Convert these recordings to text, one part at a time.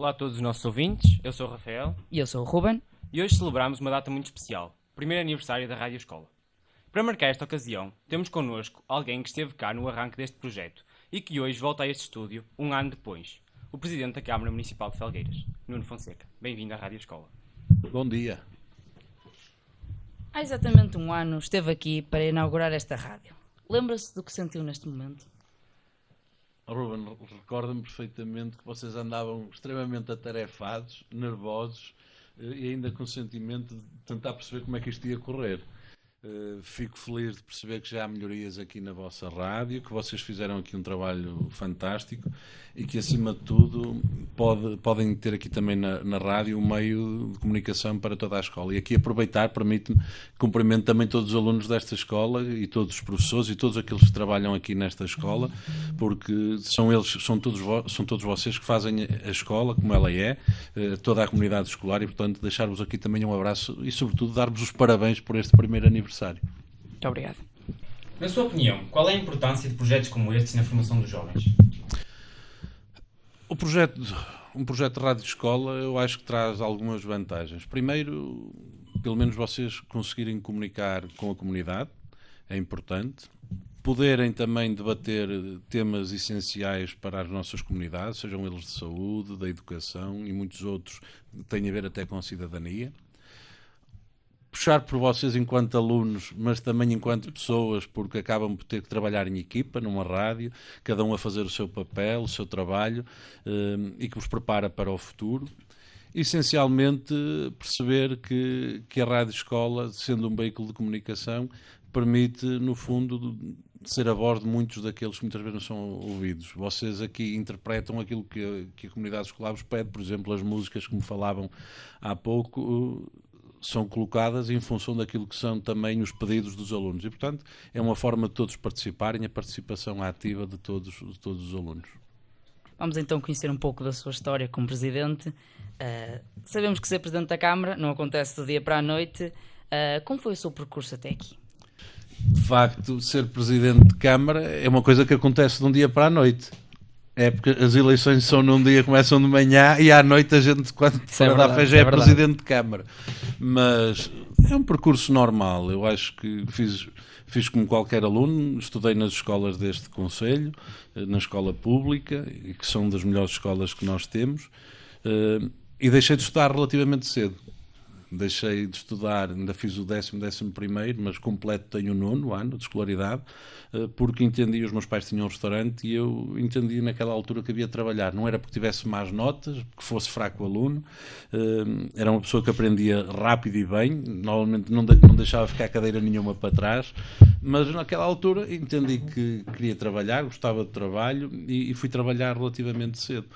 Olá a todos os nossos ouvintes, eu sou o Rafael E eu sou o Ruben. e hoje celebramos uma data muito especial, o primeiro aniversário da Rádio Escola. Para marcar esta ocasião, temos connosco alguém que esteve cá no arranque deste projeto e que hoje volta a este estúdio, um ano depois, o Presidente da Câmara Municipal de Felgueiras, Nuno Fonseca. Bem-vindo à Rádio Escola. Bom dia. Há exatamente um ano esteve aqui para inaugurar esta rádio. Lembra-se do que sentiu neste momento? Ruben, recorda-me perfeitamente que vocês andavam extremamente atarefados, nervosos e ainda com o sentimento de tentar perceber como é que isto ia correr. Fico feliz de perceber que já há melhorias aqui na vossa rádio, que vocês fizeram aqui um trabalho fantástico e que, acima de tudo, podem ter aqui também na rádio um meio de comunicação para toda a escola. E aqui aproveitar, permite-me, cumprimento também todos os alunos desta escola e todos os professores e todos aqueles que trabalham aqui nesta escola, porque são todos vocês que fazem a escola como ela é, toda a comunidade escolar, e, portanto, deixar-vos aqui também um abraço e, sobretudo, dar-vos os parabéns por este primeiro aniversário. Muito obrigado. Na sua opinião, qual é a importância de projetos como estes na formação dos jovens? Um projeto de rádio escola, eu acho que traz algumas vantagens. Primeiro, pelo menos vocês conseguirem comunicar com a comunidade, é importante. Poderem também debater temas essenciais para as nossas comunidades, sejam eles de saúde, da educação e muitos outros que têm a ver até com a cidadania. Puxar por vocês enquanto alunos, mas também enquanto pessoas, porque acabam por ter que trabalhar em equipa, numa rádio, cada um a fazer o seu papel, o seu trabalho, e que vos prepara para o futuro. Essencialmente, perceber que a rádio escola, sendo um veículo de comunicação, permite, no fundo, ser a voz de muitos daqueles que muitas vezes não são ouvidos. Vocês aqui interpretam aquilo que a comunidade escolar vos pede, por exemplo, as músicas que me falavam há pouco, são colocadas em função daquilo que são também os pedidos dos alunos. E, portanto, é uma forma de todos participarem, a participação ativa de todos os alunos. Vamos então conhecer um pouco da sua história como Presidente. Sabemos que ser Presidente da Câmara não acontece do dia para a noite. Como foi o seu percurso até aqui? De facto, ser Presidente de Câmara é uma coisa que acontece de um dia para a noite. É porque as eleições são num dia, começam de manhã e à noite a gente, quando for dar fé, já é Presidente de Câmara. Mas é um percurso normal. Eu acho que fiz como qualquer aluno, estudei nas escolas deste concelho, na escola pública, e que são das melhores escolas que nós temos, e deixei de estudar relativamente cedo. Deixei de estudar, ainda fiz o 11º, mas completo tenho o 9º ano de escolaridade, porque entendi, os meus pais tinham um restaurante e eu entendi naquela altura que havia de trabalhar. Não era porque tivesse más notas, porque fosse fraco aluno, era uma pessoa que aprendia rápido e bem, normalmente não deixava ficar cadeira nenhuma para trás, mas naquela altura entendi que queria trabalhar, gostava de trabalho e fui trabalhar relativamente cedo.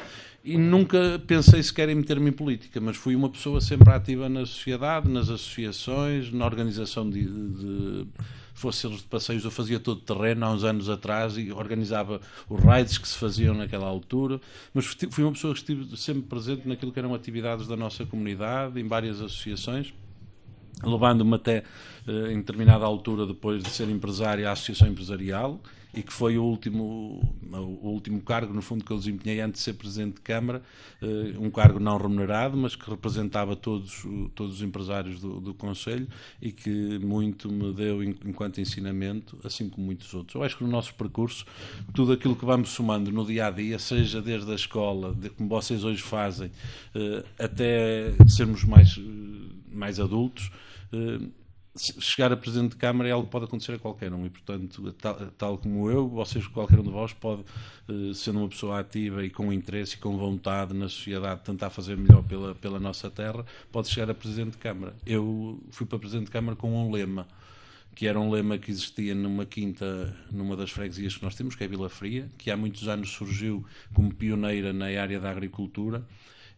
E nunca pensei sequer em meter-me em política, mas fui uma pessoa sempre ativa na sociedade, nas associações, na organização fosse eles de passeios. Eu fazia todo terreno há uns anos atrás e organizava os raids que se faziam naquela altura, mas fui uma pessoa que estive sempre presente naquilo que eram atividades da nossa comunidade, em várias associações, levando-me até, em determinada altura, depois de ser empresário, à Associação Empresarial, e que foi o último cargo, no fundo, que eu desempenhei antes de ser Presidente de Câmara, um cargo não remunerado, mas que representava todos os empresários do Conselho e que muito me deu enquanto ensinamento, assim como muitos outros. Eu acho que no nosso percurso, tudo aquilo que vamos somando no dia-a-dia, seja desde a escola, como vocês hoje fazem, até sermos mais adultos, chegar a Presidente de Câmara é algo que pode acontecer a qualquer um e, portanto, tal como eu, qualquer um de vós pode, sendo uma pessoa ativa e com interesse e com vontade na sociedade, tentar fazer melhor pela nossa terra, pode chegar a Presidente de Câmara. Eu fui para Presidente de Câmara com um lema, que era um lema que existia numa quinta, numa das freguesias que nós temos, que é Vila Fria, que há muitos anos surgiu como pioneira na área da agricultura,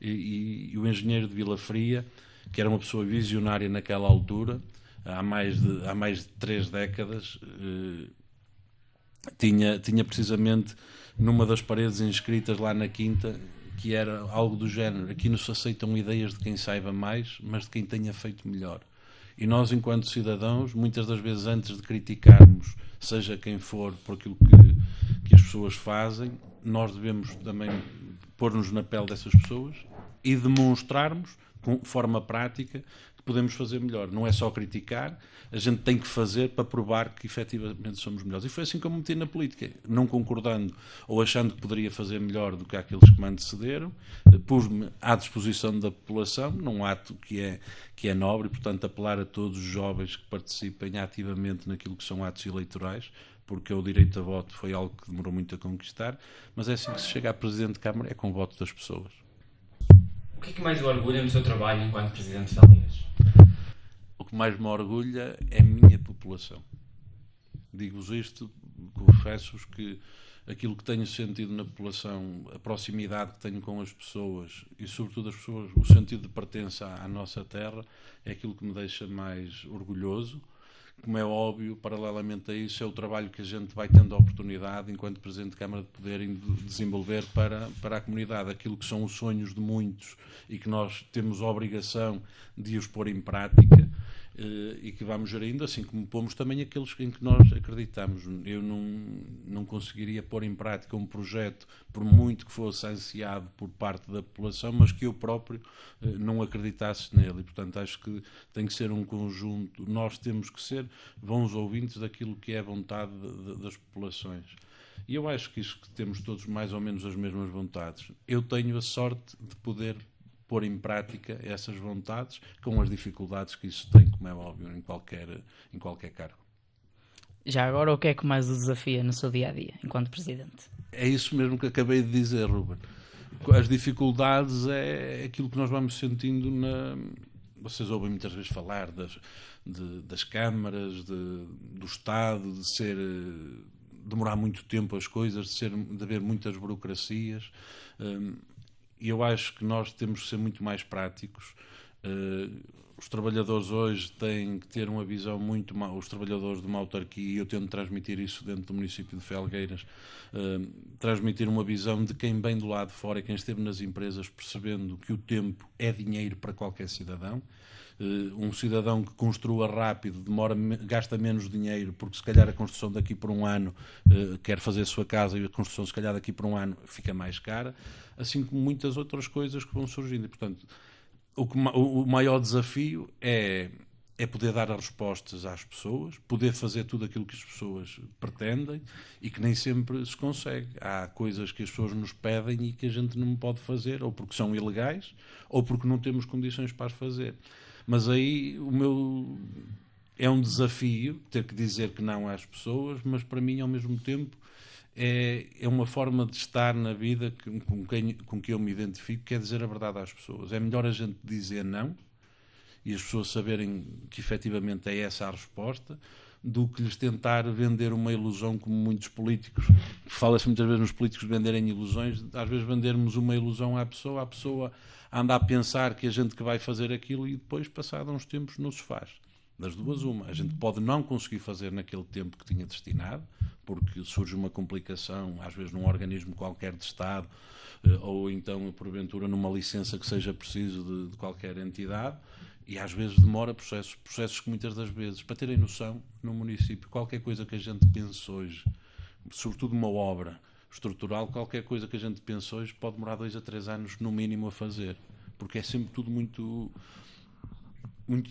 e o engenheiro de Vila Fria, que era uma pessoa visionária naquela altura, há mais de 3 décadas, tinha precisamente numa das paredes inscritas lá na quinta, que era algo do género: aqui não se aceitam ideias de quem saiba mais, mas de quem tenha feito melhor. E nós, enquanto cidadãos, muitas das vezes, antes de criticarmos, seja quem for, por aquilo que as pessoas fazem, nós devemos também pôr-nos na pele dessas pessoas e demonstrarmos, com forma prática, que podemos fazer melhor. Não é só criticar, a gente tem que fazer para provar que efetivamente somos melhores. E foi assim que eu me meti na política, não concordando ou achando que poderia fazer melhor do que aqueles que me antecederam, pus-me à disposição da população, num ato que é nobre, e, portanto, apelar a todos os jovens que participem ativamente naquilo que são atos eleitorais, porque o direito a voto foi algo que demorou muito a conquistar, mas é assim que se chega a Presidente de Câmara, é com o voto das pessoas. O que é que mais o orgulha no seu trabalho enquanto Presidente de Felgueiras? O que mais me orgulha é a minha população. Digo-vos isto, confesso-vos que aquilo que tenho sentido na população, a proximidade que tenho com as pessoas e, sobretudo, as pessoas, o sentido de pertença à nossa terra, é aquilo que me deixa mais orgulhoso. Como é óbvio, paralelamente a isso, é o trabalho que a gente vai tendo a oportunidade, enquanto Presidente de Câmara, de poder desenvolver para a comunidade. Aquilo que são os sonhos de muitos e que nós temos a obrigação de os pôr em prática e que vamos gerindo, assim como pomos também aqueles em que nós acreditamos. Eu não conseguiria pôr em prática um projeto, por muito que fosse ansiado por parte da população, mas que eu próprio não acreditasse nele. E, portanto, acho que tem que ser um conjunto. Nós temos que ser bons ouvintes daquilo que é a vontade das populações. E eu acho que isso que temos todos mais ou menos as mesmas vontades. Eu tenho a sorte de poder pôr em prática essas vontades com as dificuldades que isso tem, como é óbvio, em qualquer cargo. Já agora, o que é que mais o desafia no seu dia-a-dia, enquanto Presidente? É isso mesmo que acabei de dizer, Ruben. As dificuldades é aquilo que nós vamos sentindo Vocês ouvem muitas vezes falar das câmaras, do Estado, de demorar muito tempo as coisas, de haver muitas burocracias. E eu acho que nós temos que ser muito mais práticos. Os trabalhadores hoje têm que ter uma visão muito os trabalhadores de uma autarquia, e eu tento transmitir isso dentro do município de Felgueiras, transmitir uma visão de quem vem do lado de fora e quem esteve nas empresas, percebendo que o tempo é dinheiro para qualquer cidadão. Um cidadão que construa rápido gasta menos dinheiro, porque se calhar a construção daqui por um ano quer fazer a sua casa, e a construção se calhar daqui por um ano fica mais cara, assim como muitas outras coisas que vão surgindo. E, portanto, o maior desafio é poder dar as respostas às pessoas, poder fazer tudo aquilo que as pessoas pretendem e que nem sempre se consegue. Há coisas que as pessoas nos pedem e que a gente não pode fazer, ou porque são ilegais, ou porque não temos condições para as fazer. Mas aí é um desafio ter que dizer que não às pessoas, mas para mim, ao mesmo tempo, é uma forma de estar na vida com que eu me identifico, que é dizer a verdade às pessoas. É melhor a gente dizer não e as pessoas saberem que efetivamente é essa a resposta, do que lhes tentar vender uma ilusão, como muitos políticos. Fala-se muitas vezes nos políticos venderem ilusões, às vezes vendermos uma ilusão à pessoa, a pessoa anda a pensar que a gente que vai fazer aquilo e depois, passado uns tempos, não se faz. Das duas, uma. A gente pode não conseguir fazer naquele tempo que tinha destinado, porque surge uma complicação, às vezes num organismo qualquer de Estado, ou então, porventura, numa licença que seja preciso de qualquer entidade, e às vezes demora processos que muitas das vezes, para terem noção, no município, qualquer coisa que a gente pense hoje, sobretudo uma obra estrutural, qualquer coisa que a gente pense hoje pode demorar 2 a 3 anos no mínimo a fazer, porque é sempre tudo muito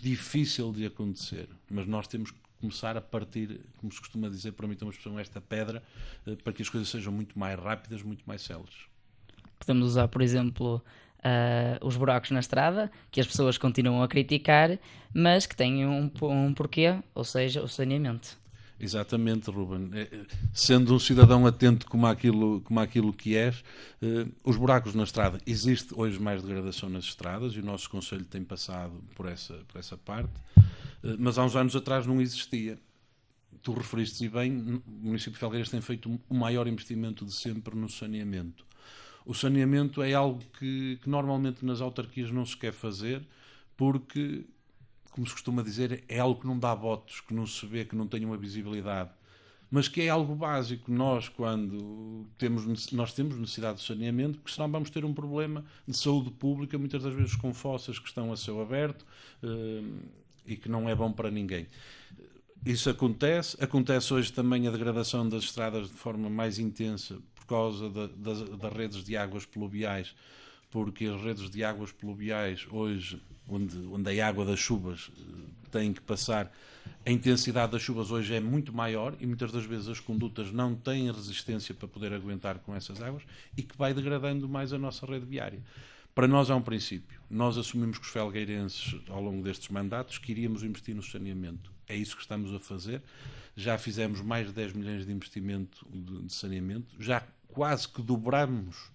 difícil de acontecer, mas nós temos que começar a partir, como se costuma dizer, para mim uma expressão, esta pedra, para que as coisas sejam muito mais rápidas, muito mais céleres. Podemos usar, por exemplo, os buracos na estrada, que as pessoas continuam a criticar, mas que têm um porquê, ou seja, o saneamento. Exatamente, Ruben. Sendo um cidadão atento como aquilo que és, os buracos na estrada, existe hoje mais degradação nas estradas e o nosso Conselho tem passado por essa parte, mas há uns anos atrás não existia. Tu referiste-se bem, o município de Felgueiras tem feito o maior investimento de sempre no saneamento. O saneamento é algo que normalmente nas autarquias não se quer fazer, porque, como se costuma dizer, é algo que não dá votos, que não se vê, que não tem uma visibilidade, mas que é algo básico. Nós temos necessidade de saneamento, porque senão vamos ter um problema de saúde pública, muitas das vezes com fossas que estão a céu aberto e que não é bom para ninguém. Isso acontece hoje também a degradação das estradas de forma mais intensa por causa das redes de águas pluviais, porque as redes de águas pluviais hoje, onde a água das chuvas tem que passar, a intensidade das chuvas hoje é muito maior e muitas das vezes as condutas não têm resistência para poder aguentar com essas águas e que vai degradando mais a nossa rede viária. Para nós é um princípio. Nós assumimos com os felgueirenses, ao longo destes mandatos, que iríamos investir no saneamento. É isso que estamos a fazer. Já fizemos mais de 10 milhões de investimento de saneamento. Já quase que dobramos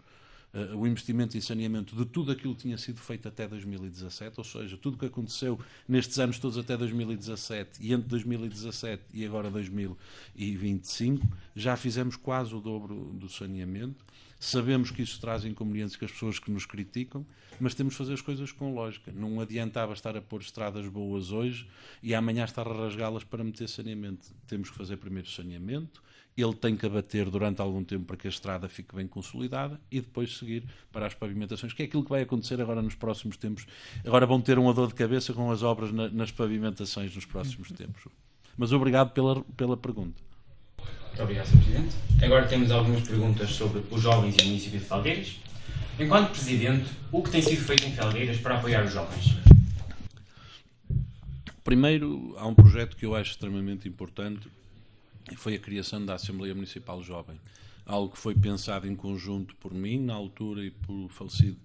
o investimento em saneamento de tudo aquilo que tinha sido feito até 2017, ou seja, tudo o que aconteceu nestes anos todos até 2017 e entre 2017 e agora 2025, já fizemos quase o dobro do saneamento. Sabemos que isso traz inconvenientes com as pessoas que nos criticam, mas temos de fazer as coisas com lógica. Não adiantava estar a pôr estradas boas hoje e amanhã estar a rasgá-las para meter saneamento. Temos que fazer primeiro saneamento, ele tem que abater durante algum tempo para que a estrada fique bem consolidada e depois seguir para as pavimentações, que é aquilo que vai acontecer agora nos próximos tempos. Agora vão ter uma dor de cabeça com as obras nas pavimentações nos próximos tempos. Mas obrigado pela pergunta. Muito obrigado, Sr. Presidente. Agora temos algumas perguntas sobre os jovens e o município de Felgueiras. Enquanto Presidente, o que tem sido feito em Felgueiras para apoiar os jovens? Primeiro, há um projeto que eu acho extremamente importante, e foi a criação da Assembleia Municipal Jovem. Algo que foi pensado em conjunto por mim, na altura, e pelo falecido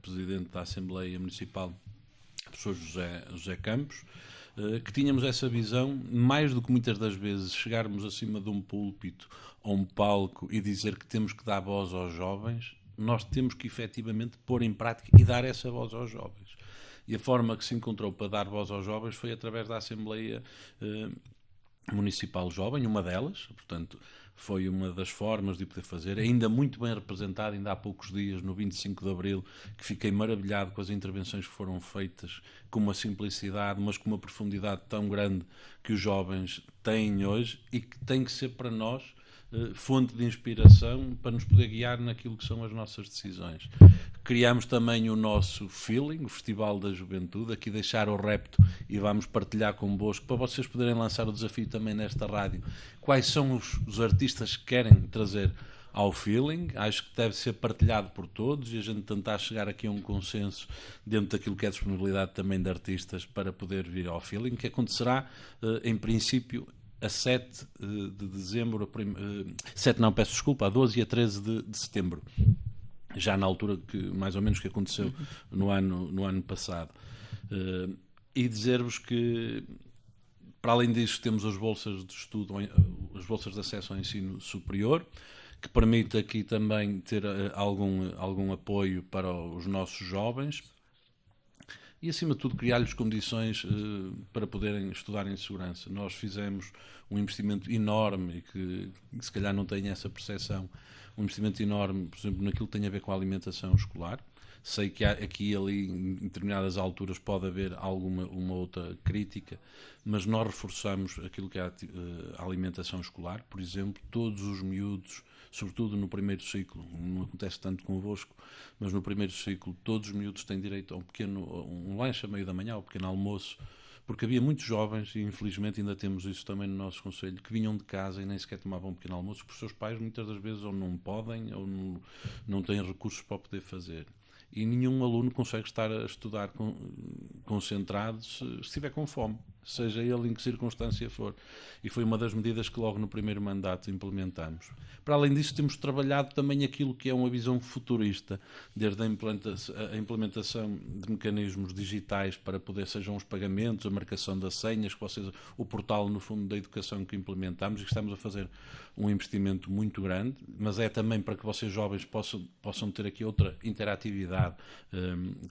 Presidente da Assembleia Municipal, o professor José Campos, que tínhamos essa visão, mais do que muitas das vezes chegarmos acima de um púlpito ou um palco e dizer que temos que dar voz aos jovens, nós temos que efetivamente pôr em prática e dar essa voz aos jovens. E a forma que se encontrou para dar voz aos jovens foi através da Assembleia Municipal Jovem, uma delas, portanto, foi uma das formas de poder fazer, ainda muito bem representado, ainda há poucos dias, no 25 de Abril, que fiquei maravilhado com as intervenções que foram feitas, com uma simplicidade, mas com uma profundidade tão grande que os jovens têm hoje e que tem que ser para nós fonte de inspiração para nos poder guiar naquilo que são as nossas decisões. Criámos também o nosso Feeling, o Festival da Juventude, aqui deixar o repto e vamos partilhar convosco, para vocês poderem lançar o desafio também nesta rádio. Quais são os artistas que querem trazer ao Feeling? Acho que deve ser partilhado por todos e a gente tentar chegar aqui a um consenso dentro daquilo que é a disponibilidade também de artistas para poder vir ao Feeling, que acontecerá, em princípio, a 7 de dezembro, a 12 e a 13 de setembro. Já na altura que, mais ou menos, que aconteceu no ano passado. E dizer-vos que, para além disso, temos as bolsas de estudo, as bolsas de acesso ao ensino superior, que permite aqui também ter algum apoio para os nossos jovens e, acima de tudo, criar-lhes condições para poderem estudar em segurança. Nós fizemos um investimento enorme e que se calhar não tem essa percepção, um investimento enorme, por exemplo, naquilo que tem a ver com a alimentação escolar. Sei que aqui e ali, em determinadas alturas, pode haver uma outra crítica, mas nós reforçamos aquilo que é a alimentação escolar. Por exemplo, todos os miúdos, sobretudo no primeiro ciclo, não acontece tanto convosco, mas no primeiro ciclo todos os miúdos têm direito a um lanche a meio da manhã, ao pequeno almoço, porque havia muitos jovens, e infelizmente ainda temos isso também no nosso concelho, que vinham de casa e nem sequer tomavam um pequeno almoço, porque os seus pais muitas das vezes ou não podem ou não têm recursos para poder fazer. E nenhum aluno consegue estar a estudar concentrado se estiver com fome, seja ele em que circunstância for. E foi uma das medidas que logo no primeiro mandato implementamos. Para além disso, temos trabalhado também aquilo que é uma visão futurista, desde a implementação de mecanismos digitais para poder, sejam os pagamentos, a marcação das senhas, o portal, no fundo, da educação que implementamos, e que estamos a fazer um investimento muito grande, mas é também para que vocês jovens possam ter aqui outra interatividade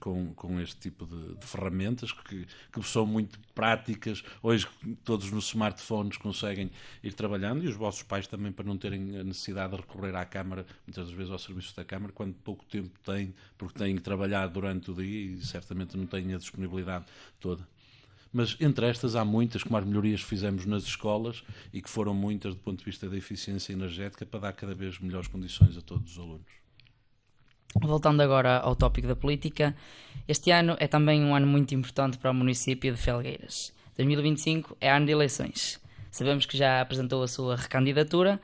com este tipo de ferramentas que são muito práticas. Hoje todos nos smartphones conseguem ir trabalhando, e os vossos pais também, para não terem a necessidade de recorrer à Câmara, muitas das vezes ao serviço da Câmara, quando pouco tempo têm, porque têm que trabalhar durante o dia e certamente não têm a disponibilidade toda. Mas entre estas há muitas, como as melhorias que fizemos nas escolas e que foram muitas do ponto de vista da eficiência energética, para dar cada vez melhores condições a todos os alunos. Voltando agora ao tópico da política, este ano é também um ano muito importante para o município de Felgueiras. 2025 é ano de eleições. Sabemos que já apresentou a sua recandidatura.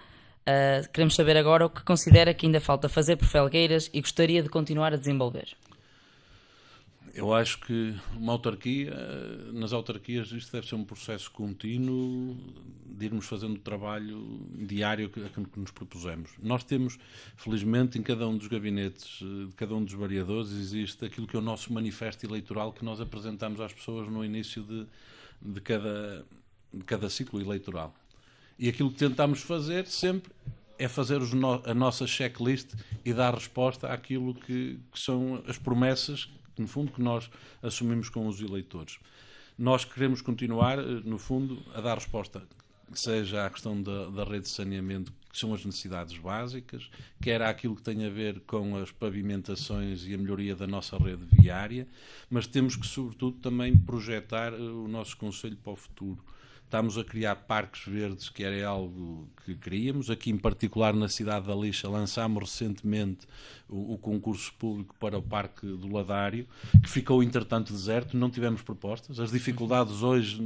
Queremos saber agora o que considera que ainda falta fazer por Felgueiras e gostaria de continuar a desenvolver. Eu acho que uma autarquia, nas autarquias isto deve ser um processo contínuo de irmos fazendo o trabalho diário que nos propusemos. Nós temos, felizmente, em cada um dos gabinetes, de cada um dos vereadores, existe aquilo que é o nosso manifesto eleitoral que nós apresentamos às pessoas no início de cada ciclo eleitoral. E aquilo que tentamos fazer sempre é fazer a nossa checklist e dar resposta àquilo que são as promessas no fundo, que nós assumimos com os eleitores. Nós queremos continuar, no fundo, a dar resposta, seja à questão da rede de saneamento, que são as necessidades básicas, quer àquilo que tem a ver com as pavimentações e a melhoria da nossa rede viária, mas temos que, sobretudo, também projetar o nosso concelho para o futuro. Estamos a criar parques verdes, que era algo que queríamos. Aqui, em particular, na cidade da Lixa, lançámos recentemente o concurso público para o Parque do Ladário, que ficou, entretanto, deserto. Não tivemos propostas. As dificuldades hoje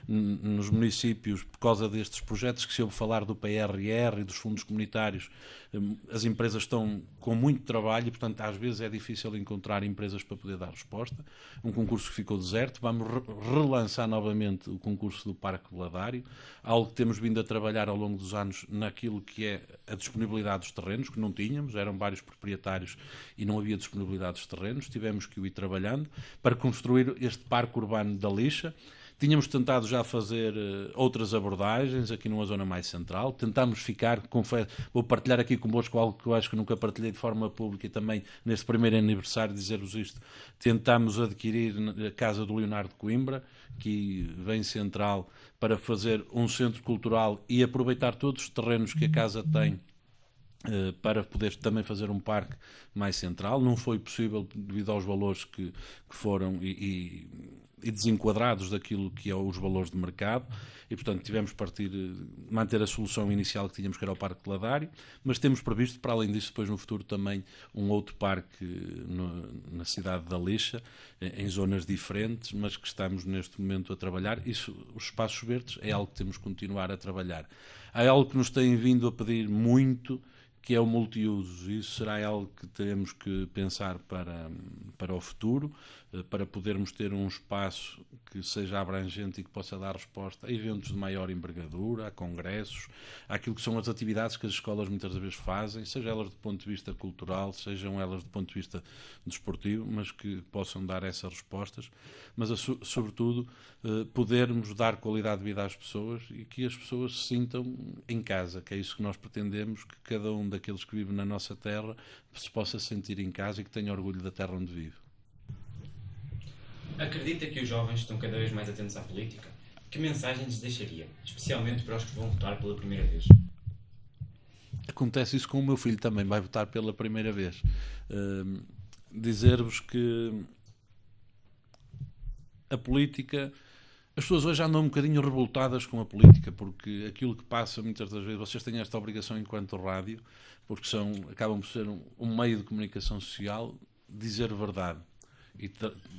nos municípios, por causa destes projetos que se ouve falar do PRR e dos fundos comunitários, as empresas estão com muito trabalho e, portanto, às vezes é difícil encontrar empresas para poder dar resposta. Um concurso que ficou deserto. Vamos relançar novamente o concurso do Parque do Ladário, algo que temos vindo a trabalhar ao longo dos anos naquilo que é a disponibilidade dos terrenos, que não tínhamos, eram vários proprietários e não havia disponibilidade dos terrenos, tivemos que ir trabalhando para construir este parque urbano da Lixa. Tínhamos tentado já fazer outras abordagens aqui numa zona mais central. Tentámos ficar, confesso, vou partilhar aqui convosco algo que eu acho que nunca partilhei de forma pública e também neste primeiro aniversário dizer-vos isto. Tentámos adquirir a casa do Leonardo de Coimbra, que vem central, para fazer um centro cultural e aproveitar todos os terrenos que a casa tem para poder também fazer um parque mais central. Não foi possível devido aos valores que foram e desenquadrados daquilo que é os valores de mercado e, portanto, tivemos que manter a solução inicial que tínhamos, que era o Parque de Ladário, mas temos previsto, para além disso, depois no futuro também um outro parque na cidade da Lixa, em zonas diferentes, mas que estamos neste momento a trabalhar. Isso, os espaços verdes, é algo que temos que continuar a trabalhar. Há algo que nos têm vindo a pedir muito, que é o multiuso. Isso será algo que teremos que pensar para o futuro, para podermos ter um espaço que seja abrangente e que possa dar resposta a eventos de maior envergadura, a congressos, àquilo que são as atividades que as escolas muitas vezes fazem, seja elas do ponto de vista cultural, sejam elas do ponto de vista desportivo, mas que possam dar essas respostas, mas sobretudo podermos dar qualidade de vida às pessoas e que as pessoas se sintam em casa, que é isso que nós pretendemos, que cada um daqueles que vivem na nossa terra se possa sentir em casa e que tenha orgulho da terra onde vive. Acredita que os jovens estão cada vez mais atentos à política? Que mensagem lhes deixaria, especialmente para os que vão votar pela primeira vez? Acontece isso com o meu filho também, vai votar pela primeira vez. Dizer-vos que a política... As pessoas hoje andam um bocadinho revoltadas com a política, porque aquilo que passa muitas das vezes, vocês têm esta obrigação enquanto rádio, porque acabam por ser um meio de comunicação social, dizer verdade e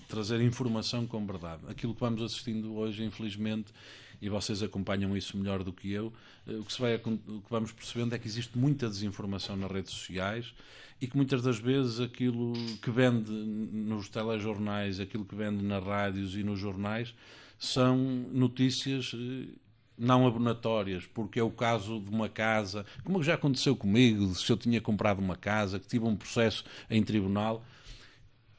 trazer informação com verdade. Aquilo que vamos assistindo hoje, infelizmente, e vocês acompanham isso melhor do que eu, o que vamos percebendo é que existe muita desinformação nas redes sociais e que muitas das vezes aquilo que vende nos telejornais, aquilo que vende nas rádios e nos jornais, são notícias não abonatórias, porque é o caso de uma casa, como já aconteceu comigo, se eu tinha comprado uma casa, que tive um processo em tribunal.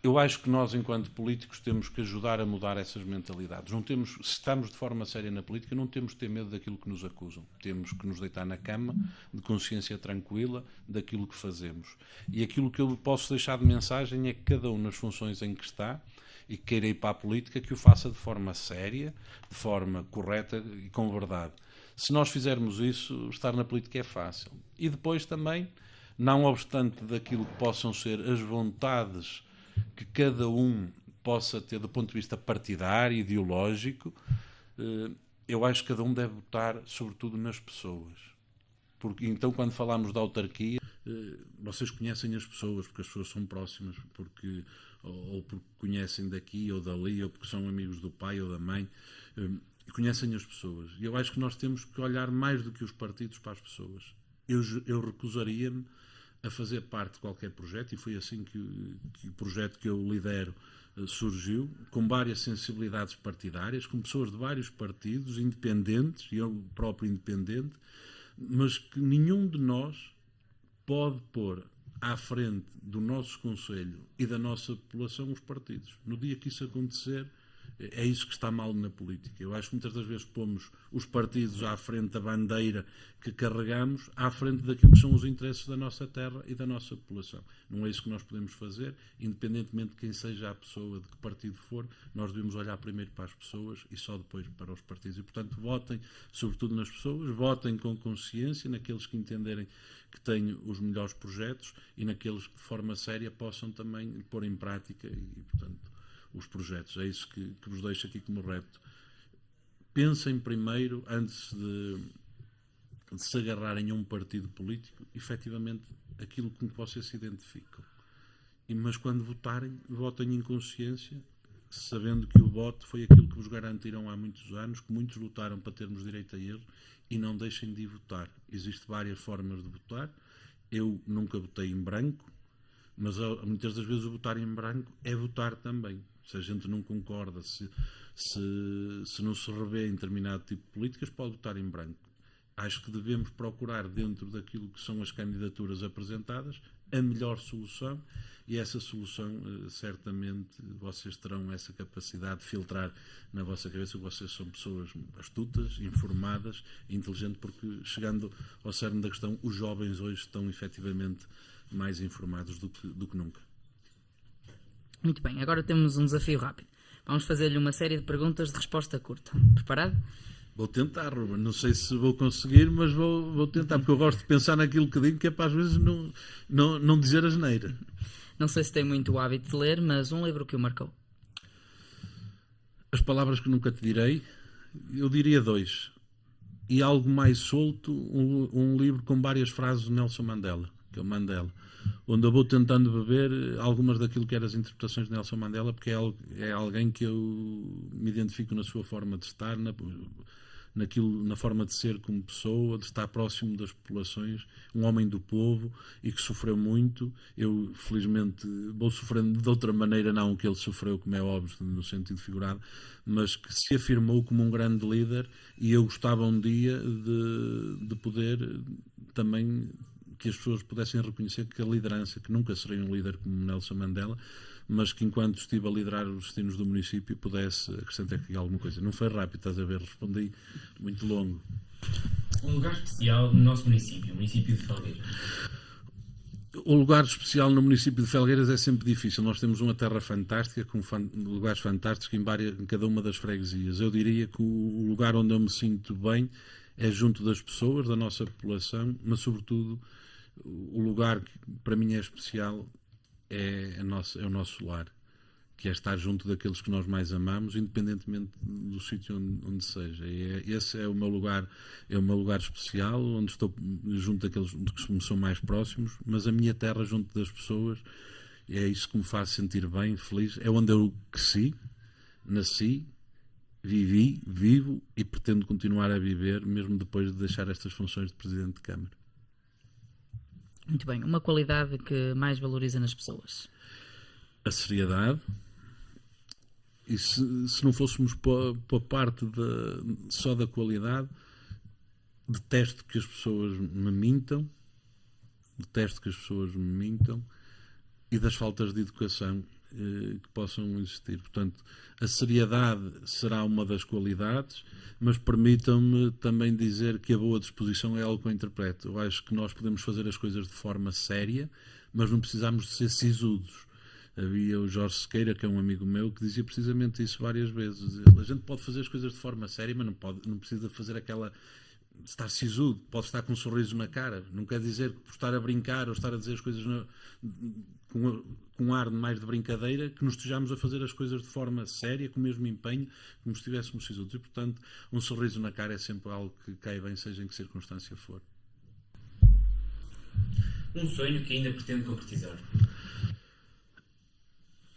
Eu acho que nós, enquanto políticos, temos que ajudar a mudar essas mentalidades. Se estamos de forma séria na política, não temos que ter medo daquilo que nos acusam. Temos que nos deitar na cama, de consciência tranquila, daquilo que fazemos. E aquilo que eu posso deixar de mensagem é que cada um nas funções em que está e que queira ir para a política, que o faça de forma séria, de forma correta e com verdade. Se nós fizermos isso, estar na política é fácil. E depois também, não obstante daquilo que possam ser as vontades que cada um possa ter do ponto de vista partidário, ideológico, eu acho que cada um deve votar sobretudo nas pessoas. Porque então, quando falamos da autarquia, vocês conhecem as pessoas, porque as pessoas são próximas, ou porque conhecem daqui ou dali, ou porque são amigos do pai ou da mãe. e conhecem as pessoas. E eu acho que nós temos que olhar mais do que os partidos para as pessoas. Eu recusaria-me a fazer parte de qualquer projeto, e foi assim que o projeto que eu lidero surgiu, com várias sensibilidades partidárias, com pessoas de vários partidos, independentes, e eu próprio independente, mas que nenhum de nós pode pôr à frente do nosso Conselho e da nossa população os partidos. No dia que isso acontecer, é isso que está mal na política. Eu acho que muitas das vezes pomos os partidos à frente da bandeira que carregamos, à frente daquilo que são os interesses da nossa terra e da nossa população. Não é isso que nós podemos fazer, independentemente de quem seja a pessoa, de que partido for, nós devemos olhar primeiro para as pessoas e só depois para os partidos. E, portanto, votem sobretudo nas pessoas, votem com consciência, naqueles que entenderem que têm os melhores projetos e naqueles que de forma séria possam também pôr em prática e portanto, os projetos. É isso que vos deixo aqui como repto. Pensem primeiro, antes de se agarrarem a um partido político, efetivamente aquilo com que vocês se identificam. Mas quando votarem, votem em consciência, sabendo que o voto foi aquilo que vos garantiram há muitos anos, que muitos lutaram para termos direito a ele, e não deixem de votar. Existem várias formas de votar. Eu nunca votei em branco, mas muitas das vezes o votar em branco é votar também. Se a gente não concorda, se não se revê em determinado tipo de políticas, pode votar em branco. Acho que devemos procurar, dentro daquilo que são as candidaturas apresentadas, a melhor solução, e essa solução, certamente, vocês terão essa capacidade de filtrar na vossa cabeça, que vocês são pessoas astutas, informadas, inteligentes, porque, chegando ao cerne da questão, os jovens hoje estão, efetivamente, mais informados do que nunca. Muito bem, agora temos um desafio rápido. Vamos fazer-lhe uma série de perguntas de resposta curta. Preparado? Vou tentar, Ruben. Não sei se vou conseguir, mas vou tentar, porque eu gosto de pensar naquilo que digo, que é para às vezes não dizer asneira. Não sei se tem muito o hábito de ler, mas um livro que o marcou. As palavras que nunca te direi, eu diria 2. E algo mais solto, um livro com várias frases de Nelson Mandela, que é o Mandela, onde eu vou tentando beber algumas daquilo que eram as interpretações de Nelson Mandela, porque é alguém que eu me identifico na sua forma de estar, na forma de ser como pessoa, de estar próximo das populações, um homem do povo e que sofreu muito. Eu, felizmente, vou sofrendo de outra maneira, não que ele sofreu, como é óbvio, no sentido figurado, mas que se afirmou como um grande líder, e eu gostava um dia de poder também que as pessoas pudessem reconhecer que a liderança, que nunca serei um líder como Nelson Mandela, mas que enquanto estive a liderar os destinos do município pudesse acrescentar aqui alguma coisa. Não foi rápido, estás a ver, respondi muito longo. Um lugar especial no nosso município, o município de Felgueiras. O lugar especial no município de Felgueiras é sempre difícil. Nós temos uma terra fantástica, com lugares fantásticos em cada uma das freguesias. Eu diria que o lugar onde eu me sinto bem é junto das pessoas, da nossa população, mas sobretudo o lugar que para mim é especial é o nosso lar, que é estar junto daqueles que nós mais amamos, independentemente do sítio onde seja. Esse é o meu lugar especial, onde estou junto daqueles que me são mais próximos, mas a minha terra junto das pessoas, é isso que me faz sentir bem, feliz. É onde eu cresci, nasci, vivi, vivo e pretendo continuar a viver, mesmo depois de deixar estas funções de Presidente de Câmara. Muito bem. Uma qualidade que mais valoriza nas pessoas? A seriedade. E se não fôssemos para a parte só da qualidade, detesto que as pessoas me mintam, e das faltas de educação que possam existir. Portanto, a seriedade será uma das qualidades, mas permitam-me também dizer que a boa disposição é algo que eu interpreto. Eu acho que nós podemos fazer as coisas de forma séria, mas não precisamos de ser sisudos. Havia o Jorge Sequeira, que é um amigo meu, que dizia precisamente isso várias vezes. A gente pode fazer as coisas de forma séria, mas não precisa fazer aquela... estar sisudo, pode estar com um sorriso na cara. Não quer dizer que por estar a brincar ou estar a dizer as coisas com um ar mais de brincadeira, que nos estejamos a fazer as coisas de forma séria, com o mesmo empenho, como se estivéssemos sisudos. E, portanto, um sorriso na cara é sempre algo que cai bem, seja em que circunstância for. Um sonho que ainda pretende concretizar?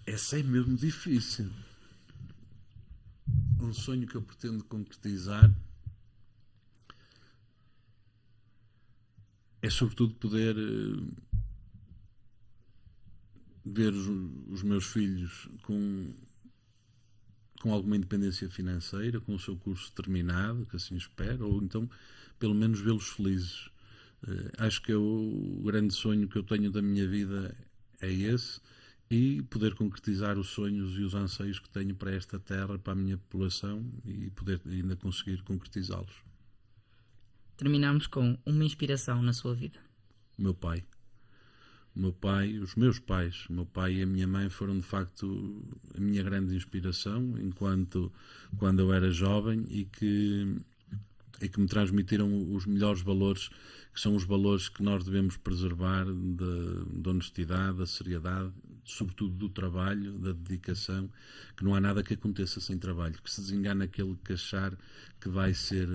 Essa é mesmo difícil. Um sonho que eu pretendo concretizar é sobretudo poder ver os meus filhos com alguma independência financeira, com o seu curso terminado, que assim espero, ou então pelo menos vê-los felizes. Acho que o grande sonho que eu tenho da minha vida é esse, e poder concretizar os sonhos e os anseios que tenho para esta terra, para a minha população, e poder ainda conseguir concretizá-los. Terminamos com uma inspiração na sua vida. O meu pai. Os meus pais, o meu pai e a minha mãe foram de facto a minha grande inspiração quando eu era jovem, e que me transmitiram os melhores valores, que são os valores que nós devemos preservar, da honestidade, da seriedade, sobretudo do trabalho, da dedicação, que não há nada que aconteça sem trabalho, que se desengane aquele que achar que vai ser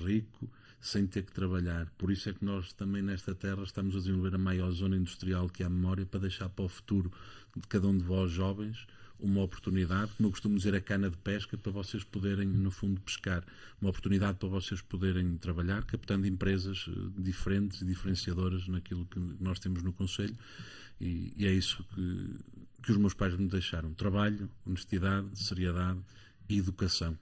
rico sem ter que trabalhar. Por isso é que nós também nesta terra estamos a desenvolver a maior zona industrial que há memória, para deixar para o futuro de cada um de vós jovens uma oportunidade, como eu costumo dizer, a cana de pesca, para vocês poderem, no fundo, pescar. Uma oportunidade para vocês poderem trabalhar, captando empresas diferentes e diferenciadoras naquilo que nós temos no Conselho, e é isso que os meus pais me deixaram. Trabalho, honestidade, seriedade e educação.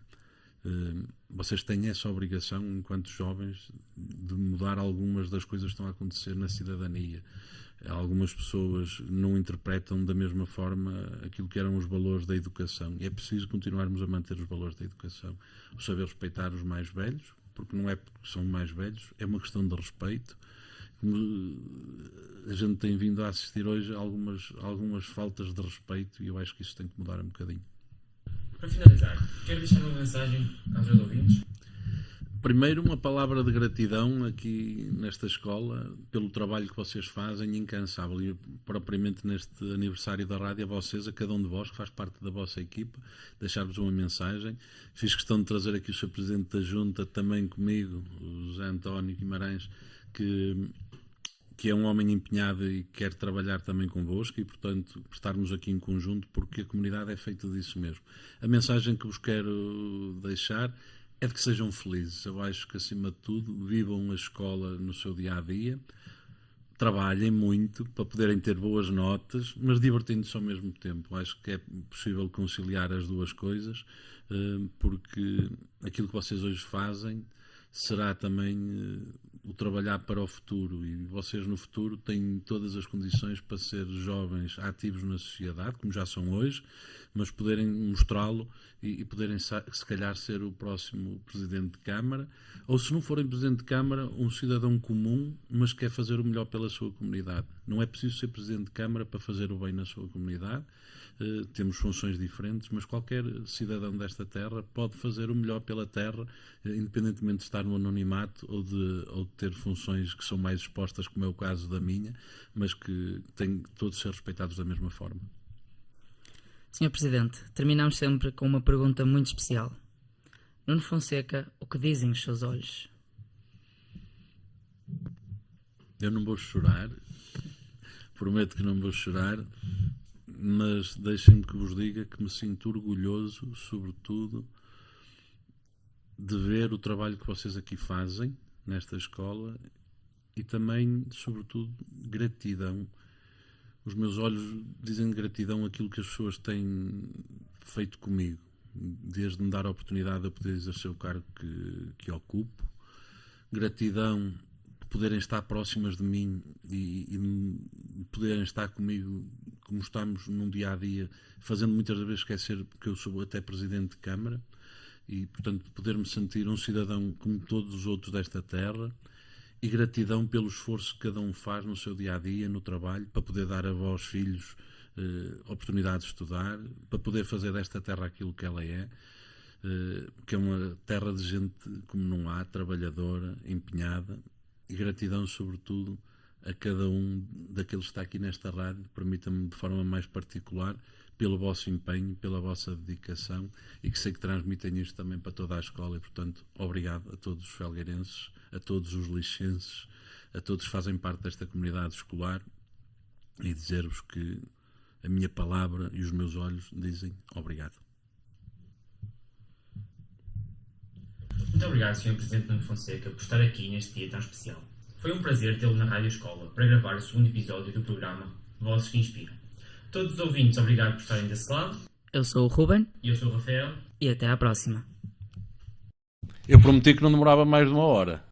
Vocês têm essa obrigação, enquanto jovens, de mudar algumas das coisas que estão a acontecer na cidadania. Algumas pessoas não interpretam da mesma forma aquilo que eram os valores da educação, e é preciso continuarmos a manter os valores da educação. O saber respeitar os mais velhos, porque não é porque são mais velhos, é uma questão de respeito. A gente tem vindo a assistir hoje a algumas faltas de respeito, e eu acho que isso tem que mudar um bocadinho. Para finalizar, quero deixar uma mensagem aos meus ouvintes? Primeiro, uma palavra de gratidão aqui nesta escola, pelo trabalho que vocês fazem, incansável, e propriamente neste aniversário da rádio, a vocês, a cada um de vós que faz parte da vossa equipa, deixar-vos uma mensagem. Fiz questão de trazer aqui o Sr. Presidente da Junta, também comigo, o José António Guimarães, que é um homem empenhado e quer trabalhar também convosco, e, portanto, estarmos aqui em conjunto, porque a comunidade é feita disso mesmo. A mensagem que vos quero deixar é de que sejam felizes. Eu acho que, acima de tudo, vivam a escola no seu dia-a-dia, trabalhem muito para poderem ter boas notas, mas divertindo-se ao mesmo tempo. Acho que é possível conciliar as duas coisas, porque aquilo que vocês hoje fazem será também o trabalhar para o futuro, e vocês no futuro têm todas as condições para ser jovens ativos na sociedade, como já são hoje, mas poderem mostrá-lo e poderem, se calhar, ser o próximo Presidente de Câmara, ou, se não forem Presidente de Câmara, um cidadão comum, mas que quer fazer o melhor pela sua comunidade. Não é preciso ser Presidente de Câmara para fazer o bem na sua comunidade. Temos funções diferentes, mas qualquer cidadão desta terra pode fazer o melhor pela terra, independentemente de estar no anonimato ou de ter funções que são mais expostas, como é o caso da minha, mas que têm todos de ser respeitados da mesma forma. Sr. Presidente, terminamos sempre com uma pergunta muito especial. Nuno Fonseca, o que dizem os seus olhos? Eu não vou chorar, prometo que não vou chorar, mas deixem-me que vos diga que me sinto orgulhoso, sobretudo, de ver o trabalho que vocês aqui fazem nesta escola, e também, sobretudo, gratidão. Os meus olhos dizem gratidão àquilo que as pessoas têm feito comigo, desde me dar a oportunidade de poder exercer o cargo que ocupo. Gratidão de poderem estar próximas de mim e poderem estar comigo, como estamos num dia-a-dia, fazendo muitas vezes esquecer que eu sou até Presidente de Câmara, e, portanto, poder-me sentir um cidadão como todos os outros desta terra. E gratidão pelo esforço que cada um faz no seu dia-a-dia, no trabalho, para poder dar a vós, filhos, oportunidade de estudar, para poder fazer desta terra aquilo que ela é, que é uma terra de gente como não há, trabalhadora, empenhada. E gratidão, sobretudo, a cada um daqueles que está aqui nesta rádio, permita-me de forma mais particular, pelo vosso empenho, pela vossa dedicação, e que sei que transmitem isto também para toda a escola, e, portanto, obrigado a todos os felgueirenses, a todos os lixenses, a todos que fazem parte desta comunidade escolar, e dizer-vos que a minha palavra e os meus olhos dizem obrigado. Muito obrigado, Sr. Presidente Nuno Fonseca, por estar aqui neste dia tão especial. Foi um prazer tê-lo na Rádio Escola para gravar o segundo episódio do programa Vozes que Inspiram. Todos os ouvintes, obrigado por estarem desse lado. Eu sou o Ruben. E eu sou o Rafael. E até à próxima. Eu prometi que não demorava mais de 1 hora.